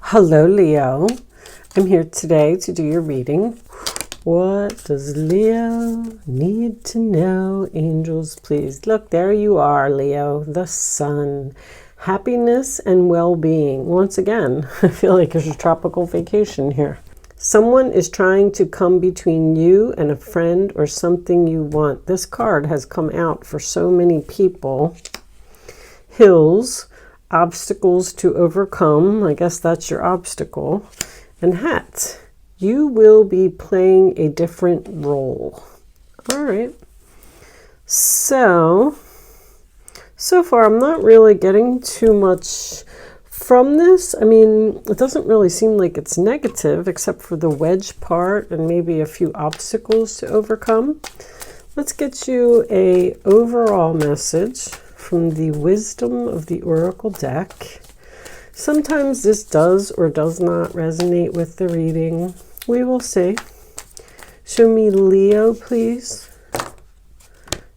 Hello, Leo. I'm here today to do your reading. What does Leo need to know? Angels, please. Look, there you are, Leo, the sun. Happiness and well-being. Once again, I feel like there's a tropical vacation here. Someone is trying to come between you and a friend or something you want. This card has come out for so many people. Hills. Obstacles to overcome. I guess that's your obstacle. And hat. You will be playing a different role. All right. So far I'm not really getting too much from this. I mean, it doesn't really seem like it's negative except for the wedge part and maybe a few obstacles to overcome. Let's get you a overall message from the Wisdom of the Oracle deck. Sometimes this does or does not resonate with the reading. We will see. Show me Leo, please.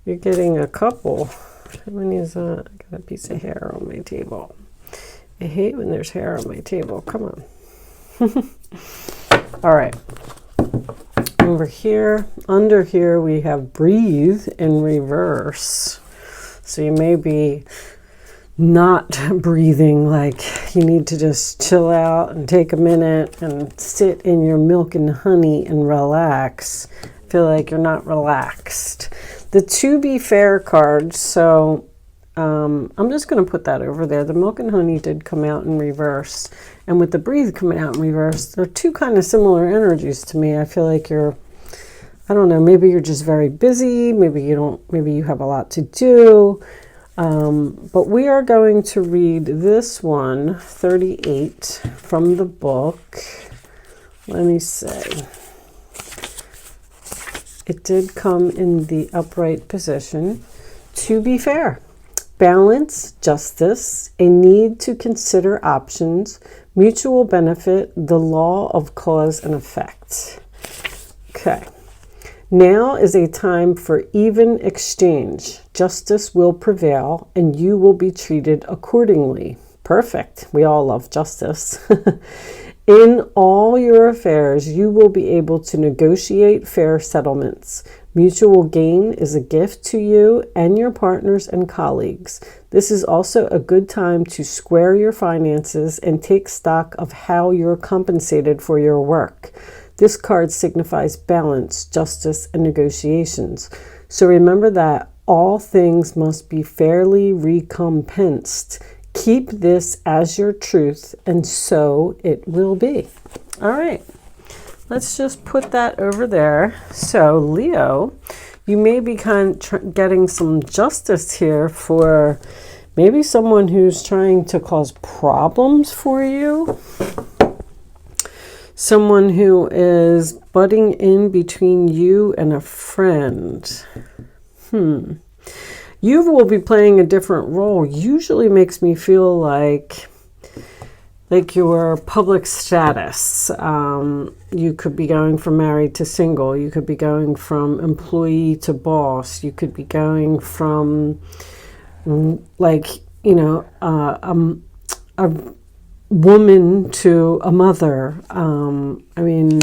You're getting a couple. How many is that? I got a piece of hair on my table. I hate when there's hair on my table. Come on. All right. Over here, under here, we have breathe in reverse. So you may be not breathing, like you need to just chill out and take a minute and sit in your milk and honey and relax. Feel like you're not relaxed. The to be fair card, so I'm just going to put that over there. The milk and honey did come out in reverse. And with the breathe coming out in reverse, they're two kind of similar energies to me. I feel like I don't know, maybe you're just very busy, maybe you have a lot to do. But we are going to read this one, 38, from the book. Let me see. It did come in the upright position. To be fair, balance, justice, a need to consider options, mutual benefit, the law of cause and effect. Okay. Now is a time for even exchange. Justice will prevail and you will be treated accordingly. Perfect. We all love justice. In all your affairs, you will be able to negotiate fair settlements. Mutual gain is a gift to you and your partners and colleagues. This is also a good time to square your finances and take stock of how you're compensated for your work. This card signifies balance, justice, and negotiations. So remember that all things must be fairly recompensed. Keep this as your truth, and so it will be. All right, let's just put that over there. So Leo, you may be getting some justice here for maybe someone who's trying to cause problems for you. Someone who is butting in between you and a friend. You will be playing a different role. Usually makes me feel like your public status. You could be going from married to single. You could be going from employee to boss. You could be going from a woman to a mother. I mean,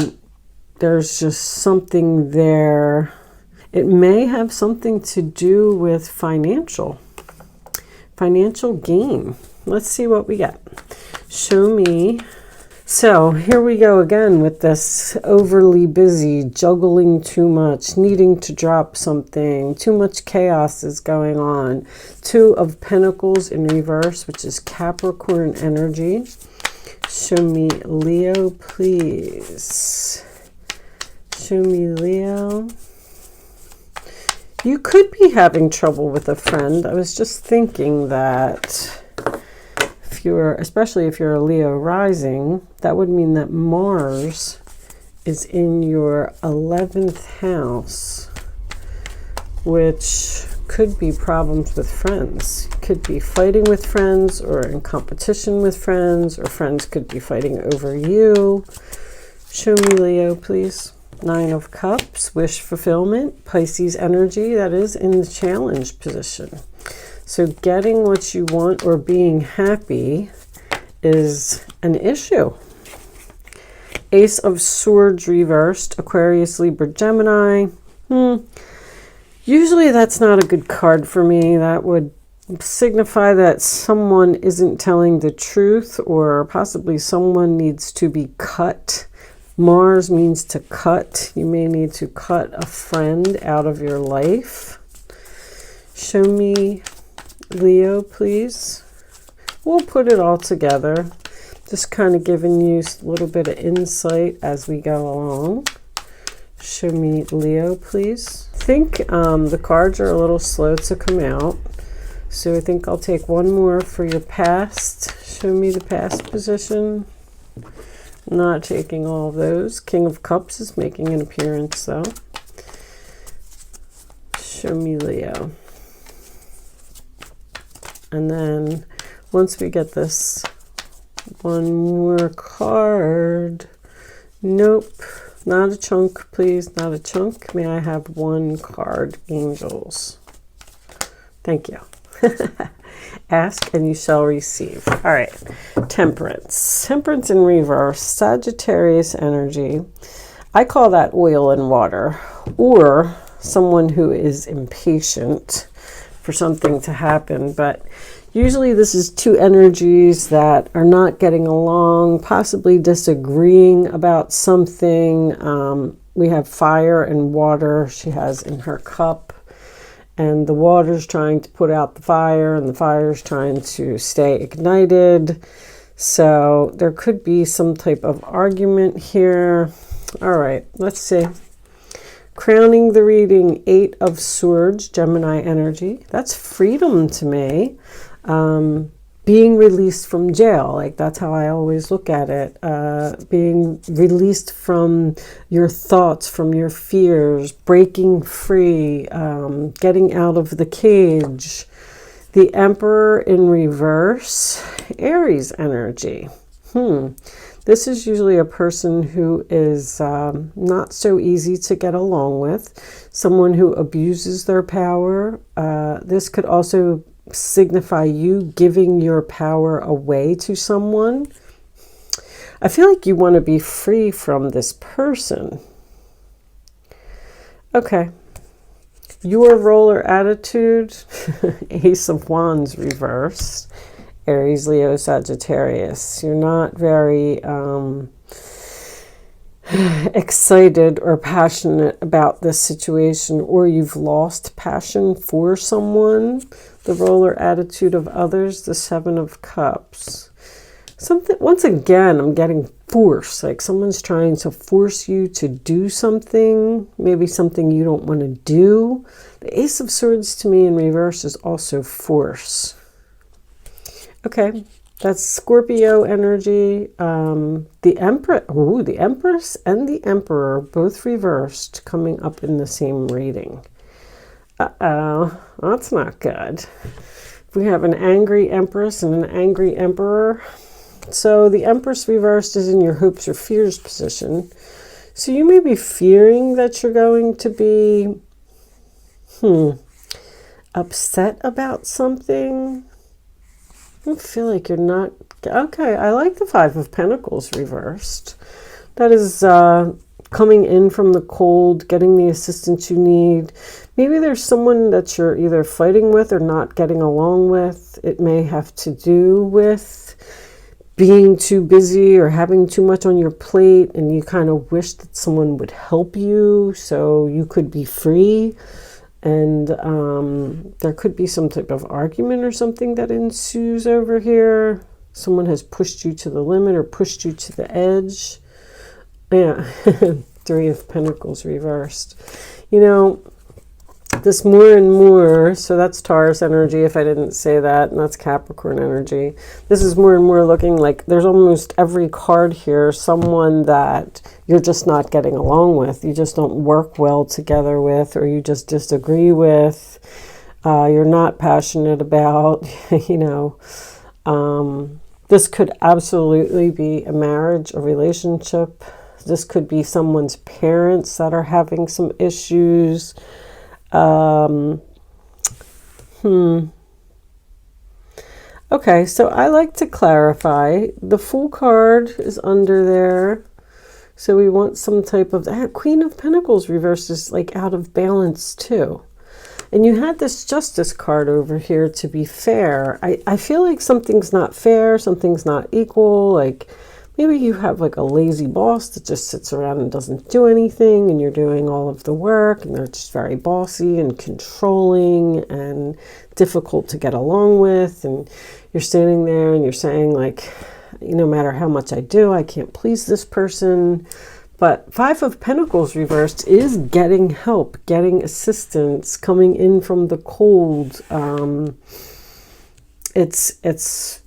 there's just something there. It may have something to do with financial gain. Let's see what we get. Show me. So here we go again with this overly busy, juggling too much, needing to drop something, too much chaos is going on. Two of Pentacles in reverse, which is Capricorn energy. Show me Leo, please. Show me Leo. You could be having trouble with a friend. I was just thinking that especially if you're a Leo rising, that would mean that Mars is in your 11th house, which could be problems with friends. You could be fighting with friends or in competition with friends, or friends could be fighting over you. Show me Leo, please. 9 of Cups, wish fulfillment, Pisces energy, that is in the challenge position. So getting what you want or being happy is an issue. Ace of Swords reversed, Aquarius, Libra, Gemini. Usually that's not a good card for me. That would signify that someone isn't telling the truth, or possibly someone needs to be cut. Mars means to cut. You may need to cut a friend out of your life. Show me Leo, please. We'll put it all together. Just kind of giving you a little bit of insight as we go along. Show me Leo, please. I think the cards are a little slow to come out. So I think I'll take one more for your past. Show me the past position. Not taking all of those. King of Cups is making an appearance though. Show me Leo. And then once we get this, one more card. Nope. Not a chunk, please. Not a chunk. May I have one card, angels? Thank you. Ask and you shall receive. All right. Temperance. Temperance in reverse. Sagittarius energy. I call that oil and water, or someone who is impatient for something to happen. But usually this is two energies that are not getting along, possibly disagreeing about something. We have fire and water she has in her cup. And the water's trying to put out the fire, and the fire's trying to stay ignited. So there could be some type of argument here. All right, let's see. Crowning the reading, 8 of Swords, Gemini energy. That's freedom to me. Being released from jail, like that's how I always look at it. Being released from your thoughts, from your fears, breaking free, getting out of the cage. The Emperor in reverse, Aries energy. This is usually a person who is not so easy to get along with, someone who abuses their power. This could also signify you giving your power away to someone. I feel like you want to be free from this person. Okay. Your role or attitude, Ace of Wands reversed, Aries, Leo, Sagittarius. You're not very excited or passionate about this situation, or you've lost passion for someone. The role or attitude of others, the 7 of Cups. Something, once again, I'm getting force, like someone's trying to force you to do something, maybe something you don't want to do. The Ace of Swords to me in reverse is also force. Okay, that's Scorpio energy. The Empress and the Emperor, both reversed, coming up in the same reading. Uh-oh, that's not good. We have an angry Empress and an angry Emperor. So the Empress reversed is in your hopes or fears position. So you may be fearing that you're going to be upset about something. I feel like you're not. Okay, I like the 5 of Pentacles reversed. That is coming in from the cold, getting the assistance you need. Maybe there's someone that you're either fighting with or not getting along with. It may have to do with being too busy or having too much on your plate, and you kind of wish that someone would help you so you could be free. And there could be some type of argument or something that ensues over here. Someone has pushed you to the limit or pushed you to the edge. Yeah, 3 of Pentacles reversed. You know, this more and more, so that's Taurus energy if I didn't say that, and that's Capricorn energy. This is more and more looking like there's almost every card here, someone that you're just not getting along with. You just don't work well together with, or you just disagree with. You're not passionate about, you know. This could absolutely be a marriage, a relationship. This could be someone's parents that are having some issues. Okay, so I like to clarify. The Fool card is under there. So we want some type of... Queen of Pentacles reversed is like out of balance too. And you had this Justice card over here to be fair. I feel like something's not fair, something's not equal. Like maybe you have like a lazy boss that just sits around and doesn't do anything, and you're doing all of the work, and they're just very bossy and controlling and difficult to get along with. And you're standing there and you're saying like, no matter how much I do, I can't please this person. But Five of Pentacles reversed is getting help, getting assistance, coming in from the cold. It's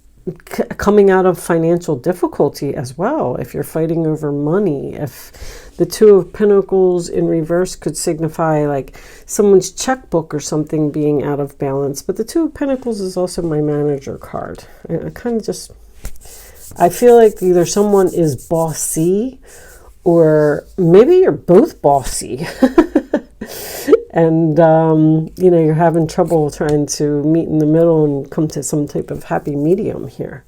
coming out of financial difficulty as well. If you're fighting over money, if the Two of Pentacles in reverse could signify like someone's checkbook or something being out of balance. But the Two of Pentacles is also my manager card. I kind of just, I feel like either someone is bossy, or maybe you're both bossy and, you know, you're having trouble trying to meet in the middle and come to some type of happy medium here.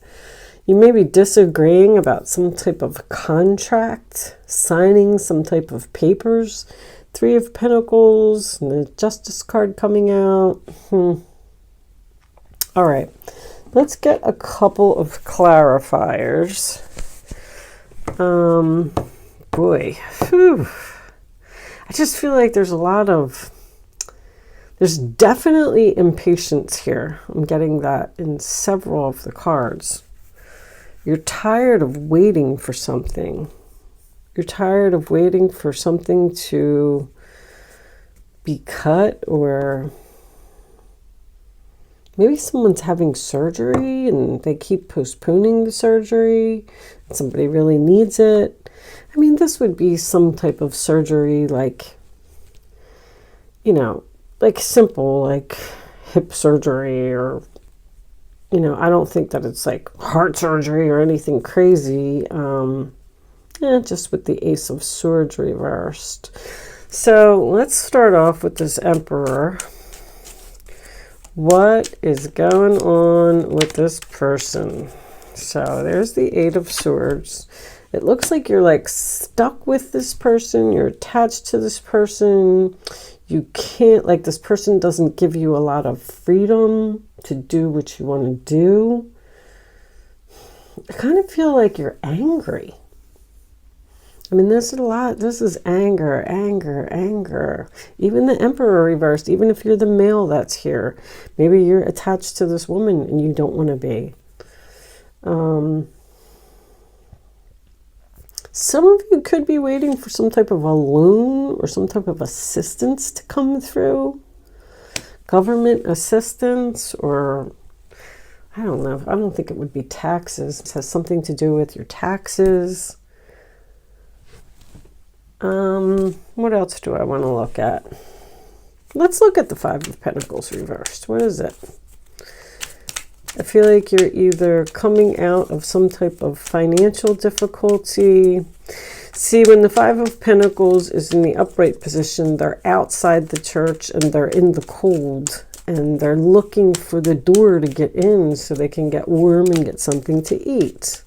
You may be disagreeing about some type of contract, signing some type of papers. Three of Pentacles and the Justice card coming out. All right, let's get a couple of clarifiers. Boy, whew. I just feel like there's there's definitely impatience here. I'm getting that in several of the cards. You're tired of waiting for something. You're tired of waiting for something to be cut, or maybe someone's having surgery and they keep postponing the surgery. Somebody really needs it. I mean, this would be some type of surgery like, you know, like simple, like hip surgery, or, you know, I don't think that it's like heart surgery or anything crazy. Just with the Ace of Swords reversed. So let's start off with this Emperor. What is going on with this person? So there's the Eight of Swords. It looks like you're like stuck with this person. You're attached to this person. You can't, like, this person doesn't give you a lot of freedom to do what you want to do. I kind of feel like you're angry. I mean, this is a lot. This is anger, anger, anger. Even the Emperor reversed, even if you're the male that's here. Maybe you're attached to this woman and you don't want to be. Some of you could be waiting for some type of a loan or some type of assistance to come through. Government assistance, or I don't know. I don't think it would be taxes. It has something to do with your taxes. What else do I want to look at? Let's look at the Five of Pentacles reversed. What is it? I feel like you're either coming out of some type of financial difficulty. See, when the Five of Pentacles is in the upright position, they're outside the church and they're in the cold. And they're looking for the door to get in so they can get warm and get something to eat.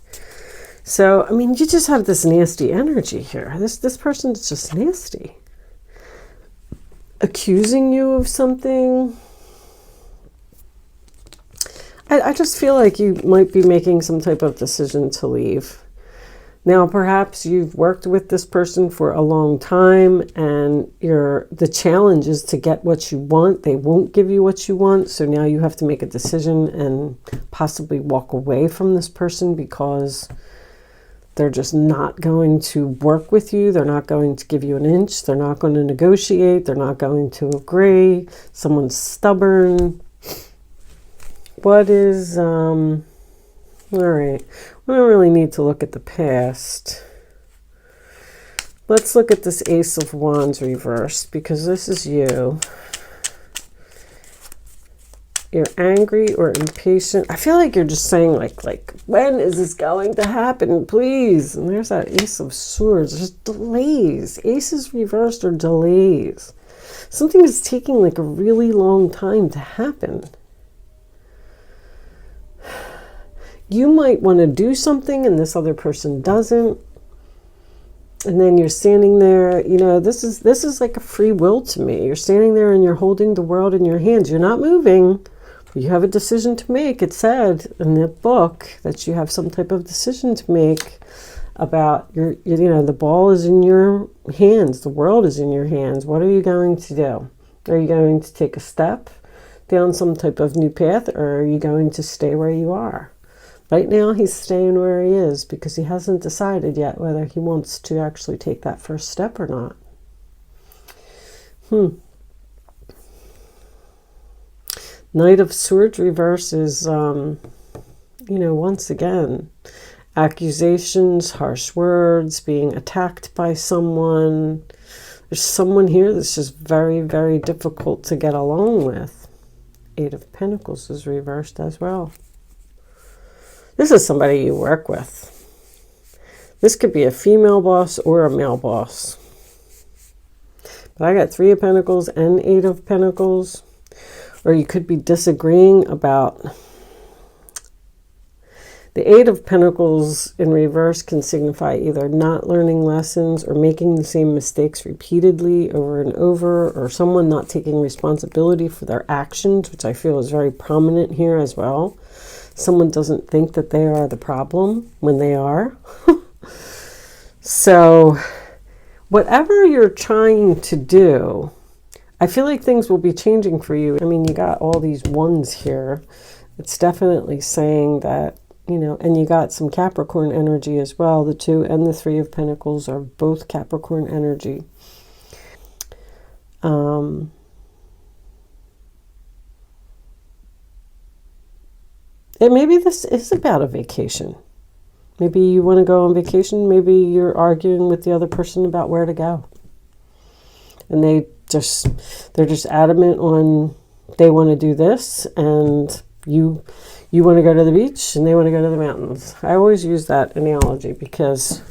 So, I mean, you just have this nasty energy here. This person's just nasty. Accusing you of something. I just feel like you might be making some type of decision to leave. Now, perhaps you've worked with this person for a long time and the challenge is to get what you want. They won't give you what you want. So now you have to make a decision and possibly walk away from this person because they're just not going to work with you. They're not going to give you an inch. They're not going to negotiate. They're not going to agree. Someone's stubborn. What is, all right. We don't really need to look at the past. Let's look at this Ace of Wands reversed because this is you. You're angry or impatient. I feel like you're just saying like, when is this going to happen, please? And there's that Ace of Swords. There's delays. Aces reversed are delays. Something is taking like a really long time to happen. you might want to do something and this other person doesn't. And then you're standing there, you know, this is like a free will to me. You're standing there and you're holding the world in your hands. You're not moving. You have a decision to make. It said in the book that you have some type of decision to make about your, you know, the ball is in your hands. The world is in your hands. What are you going to do? Are you going to take a step down some type of new path, or are you going to stay where you are? Right now, he's staying where he is because he hasn't decided yet whether he wants to actually take that first step or not. Knight of Swords reverse is, you know, once again, accusations, harsh words, being attacked by someone. There's someone here that's just very, very difficult to get along with. Eight of Pentacles is reversed as well. This is somebody you work with. This could be a female boss or a male boss. But I got Three of Pentacles and Eight of Pentacles. Or you could be disagreeing about... The Eight of Pentacles in reverse can signify either not learning lessons or making the same mistakes repeatedly over and over, or someone not taking responsibility for their actions, which I feel is very prominent here as well. Someone doesn't think that they are the problem when they are. So whatever you're trying to do, I feel like things will be changing for you. I mean, you got all these ones here. It's definitely saying that, you know, and you got some Capricorn energy as well. The Two and the Three of Pentacles are both Capricorn energy. And maybe this is about a vacation. Maybe you want to go on vacation. Maybe you're arguing with the other person about where to go. And they're just adamant on they want to do this, and you want to go to the beach and they want to go to the mountains. I always use that analogy because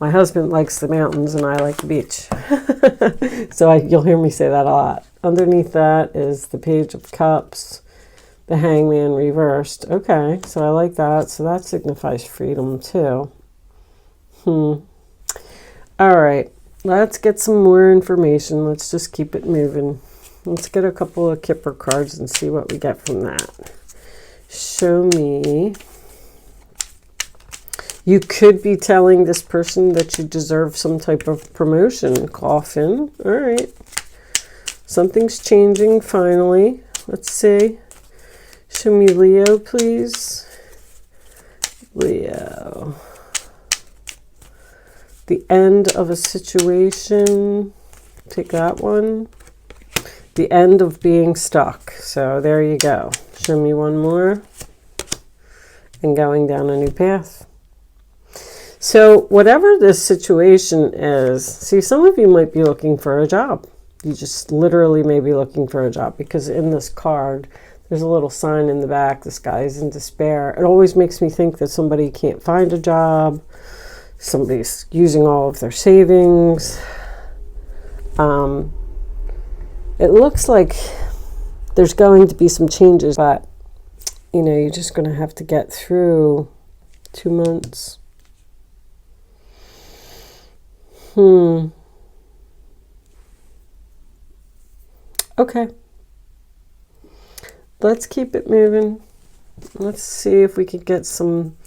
my husband likes the mountains and I like the beach. So you'll hear me say that a lot. Underneath that is the Page of Cups, the Hangman reversed. Okay, so I like that. So that signifies freedom too. All right, let's get some more information. Let's just keep it moving. Let's get a couple of Kipper cards and see what we get from that. Show me. You could be telling this person that you deserve some type of promotion. Coffin. All right. Something's changing finally. Let's see. Show me Leo, please. Leo. The end of a situation. Take that one. The end of being stuck. So there you go. Show me one more. And going down a new path. So whatever this situation is, see, some of you might be looking for a job. You just literally may be looking for a job, because in this card, there's a little sign in the back. This guy is in despair. It always makes me think that somebody can't find a job. Somebody's using all of their savings. It looks like there's going to be some changes, but, you know, you're just going to have to get through 2 months. Okay. Let's keep it moving. Let's see if we could get some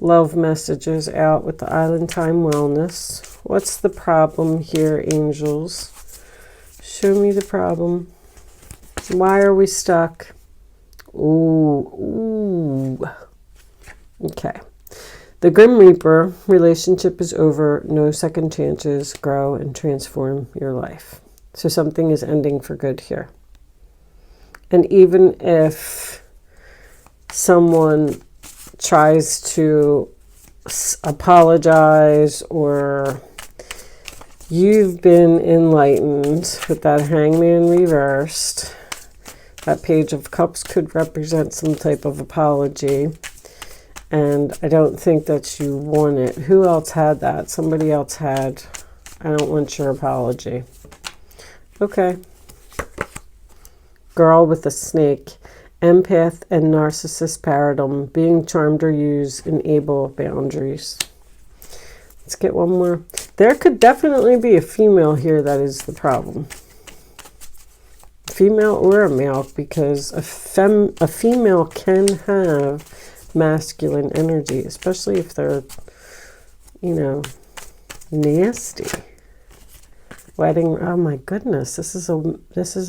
love messages out with the Island Time Wellness. What's the problem here, angels? Show me the problem. Why are we stuck? Ooh. Okay. The Grim Reaper, relationship is over. No second chances. Grow and transform your life. So something is ending for good here. And even if someone tries to apologize, or you've been enlightened with that Hangman reversed, that Page of Cups could represent some type of apology. And I don't think that you want it. Who else had that? Somebody else had, I don't want your apology. Okay. Girl with a snake. empath and narcissist paradigm, being charmed or used, enable boundaries. Let's get one more. There could definitely be a female here that is the problem. Female or a male, because a female can have masculine energy, especially if they're, you know, nasty. Wedding, oh my goodness, this is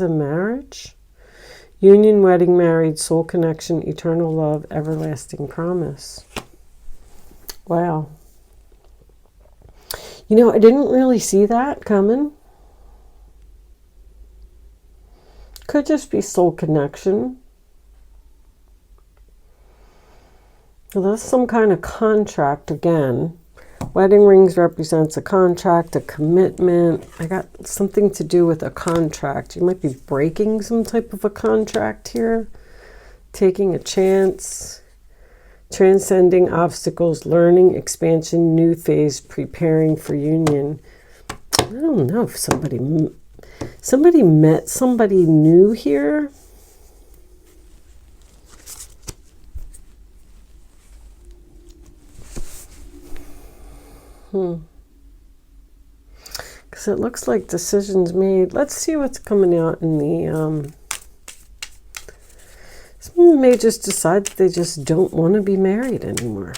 a marriage. Union, wedding, married, soul connection, eternal love, everlasting promise. Wow. You know, I didn't really see that coming. Could just be soul connection. Well, that's some kind of contract again. Wedding rings represents a contract, a commitment. I got something to do with a contract. You might be breaking some type of a contract here. Taking a chance. Transcending obstacles, learning, expansion, new phase, preparing for union. I don't know if somebody met somebody new here. Because it looks like decisions made. Let's see what's coming out in the... Someone may just decide that they just don't want to be married anymore.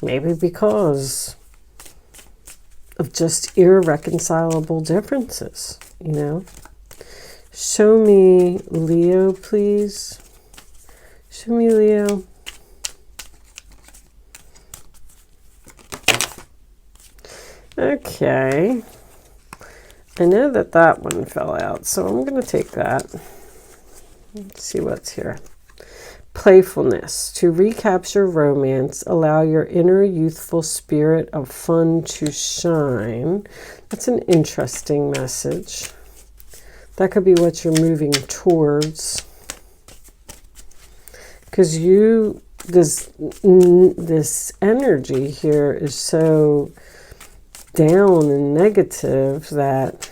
Maybe because of just irreconcilable differences, you know. Show me Leo, please. Show me Leo. Okay. I know that one fell out, so I'm going to take that. Let's see what's here. Playfulness. To recapture romance, allow your inner youthful spirit of fun to shine. That's an interesting message. That could be what you're moving towards. Because this energy here is so down and negative that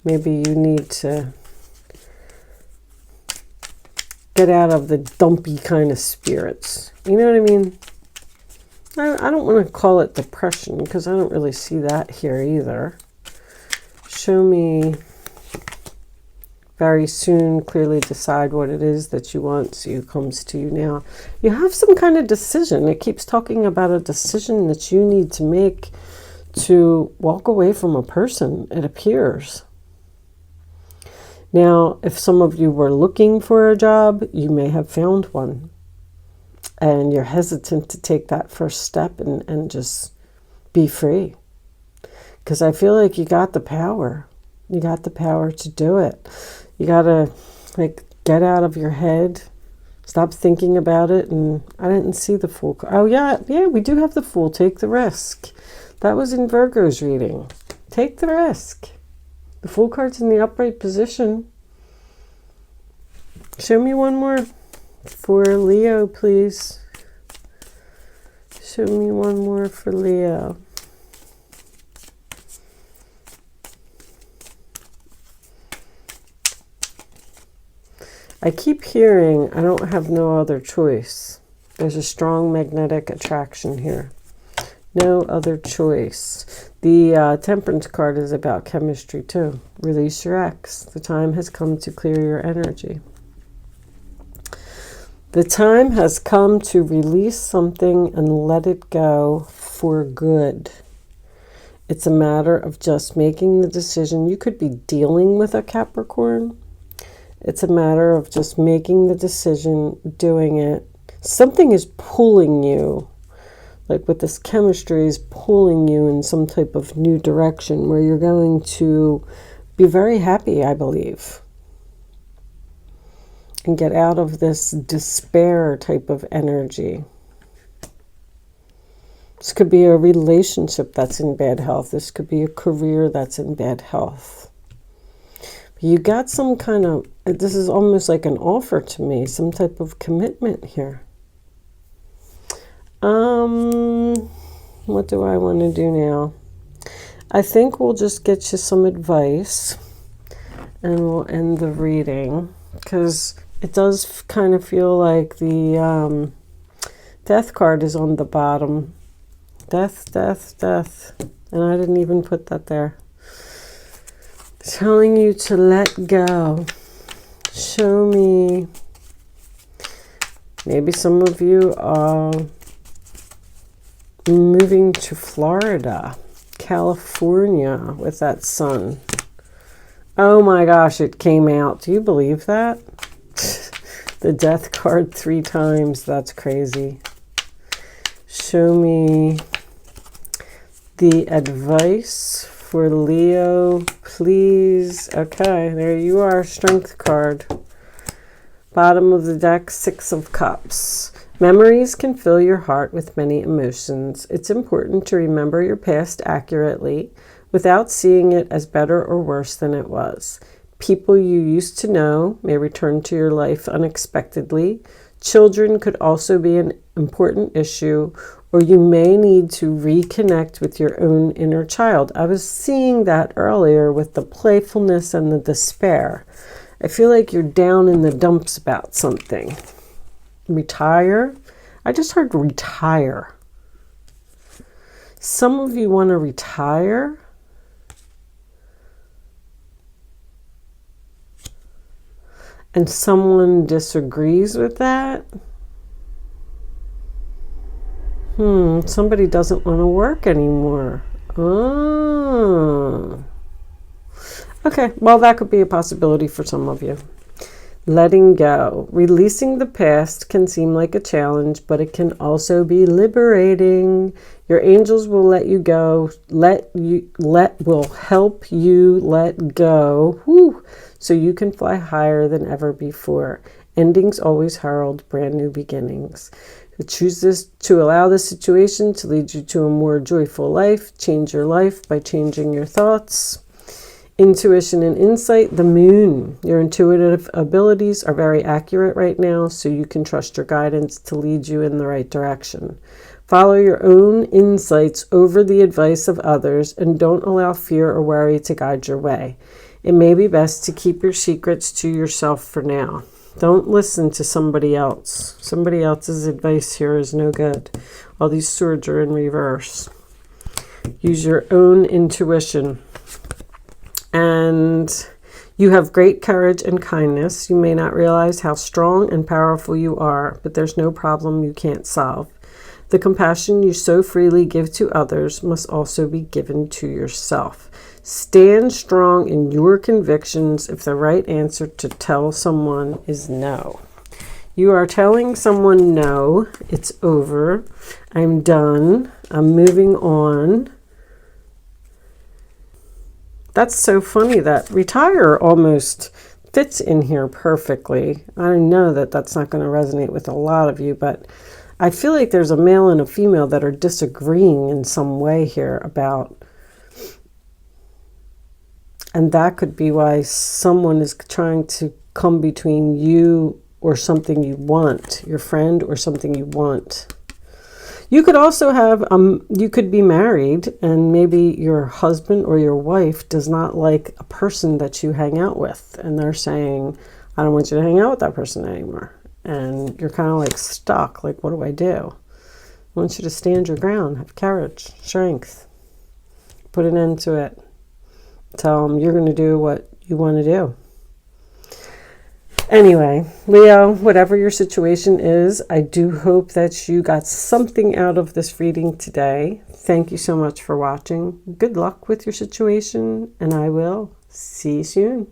maybe you need to get out of the dumpy kind of spirits. You know what I mean? I don't want to call it depression because I don't really see that here either. Show me very soon, clearly decide what it is that you want. So it comes to you now. You have some kind of decision. It keeps talking about a decision that you need to make to walk away from a person, it appears. Now, if some of you were looking for a job, you may have found one. And you're hesitant to take that first step and just be free. Because I feel like you got the power. You got the power to do it. You got to, like, get out of your head. Stop thinking about it. And I didn't see the Fool. Oh, yeah, we do have the Fool. Take the risk. That was in Virgo's reading. Take the risk. The Fool card's in the upright position. Show me one more for Leo, please. Show me one more for Leo. I keep hearing, I don't have no other choice. There's a strong magnetic attraction here. No other choice. The Temperance card is about chemistry too. Release your ex. The time has come to clear your energy. The time has come to release something and let it go for good. It's a matter of just making the decision. You could be dealing with a Capricorn. It's a matter of just making the decision, doing it. Something is pulling you. Like with this chemistry is pulling you in some type of new direction where you're going to be very happy, I believe. And get out of this despair type of energy. This could be a relationship that's in bad health. This could be a career that's in bad health. You got some kind of, this is almost like an offer to me, some type of commitment here. What do I want to do now? I think we'll just get you some advice and we'll end the reading because It does kind of feel like the death card is on the bottom. Death, death, death. And I didn't even put that there. Telling you to let go. Show me. Maybe some of you are moving to Florida, California with that sun. Oh my gosh, it came out. Do you believe that? The death card 3 times. That's crazy. Show me the advice for Leo, please. Okay, there you are. Strength card. Bottom of the deck, 6 of Cups. Memories can fill your heart with many emotions. It's important to remember your past accurately without seeing it as better or worse than it was. People you used to know may return to your life unexpectedly. Children could also be an important issue, or you may need to reconnect with your own inner child. I was seeing that earlier with the playfulness and the despair. I feel like you're down in the dumps about something. Retire? I just heard retire. Some of you want to retire. And someone disagrees with that. Somebody doesn't want to work anymore. Oh. Okay, well, that could be a possibility for some of you. Letting go. Releasing the past can seem like a challenge, but it can also be liberating. Your angels will let you go, will help you let go, so you can fly higher than ever before. Endings always herald brand new beginnings. Choose this to allow this situation to lead you to a more joyful life. Change your life by changing your thoughts. Intuition and insight, the moon. Your intuitive abilities are very accurate right now, so you can trust your guidance to lead you in the right direction. Follow your own insights over the advice of others, and don't allow fear or worry to guide your way. It may be best to keep your secrets to yourself for now. Don't listen to somebody else. Somebody else's advice here is no good. All these swords are in reverse. Use your own intuition. And you have great courage and kindness. You may not realize how strong and powerful you are, but there's no problem you can't solve. The compassion you so freely give to others must also be given to yourself. Stand strong in your convictions if the right answer to tell someone is no. You are telling someone no, it's over, I'm done, I'm moving on. That's so funny that retire almost fits in here perfectly. I know that that's not going to resonate with a lot of you, but I feel like there's a male and a female that are disagreeing in some way here about, and that could be why someone is trying to come between you or something you want, your friend or something you want. You could also have, you could be married and maybe your husband or your wife does not like a person that you hang out with. And they're saying, I don't want you to hang out with that person anymore. And you're kind of like stuck. Like, what do I do? I want you to stand your ground, have courage, strength, put an end to it. Tell them you're going to do what you want to do. Anyway, Leo, whatever your situation is, I do hope that you got something out of this reading today. Thank you so much for watching. Good luck with your situation, and I will see you soon.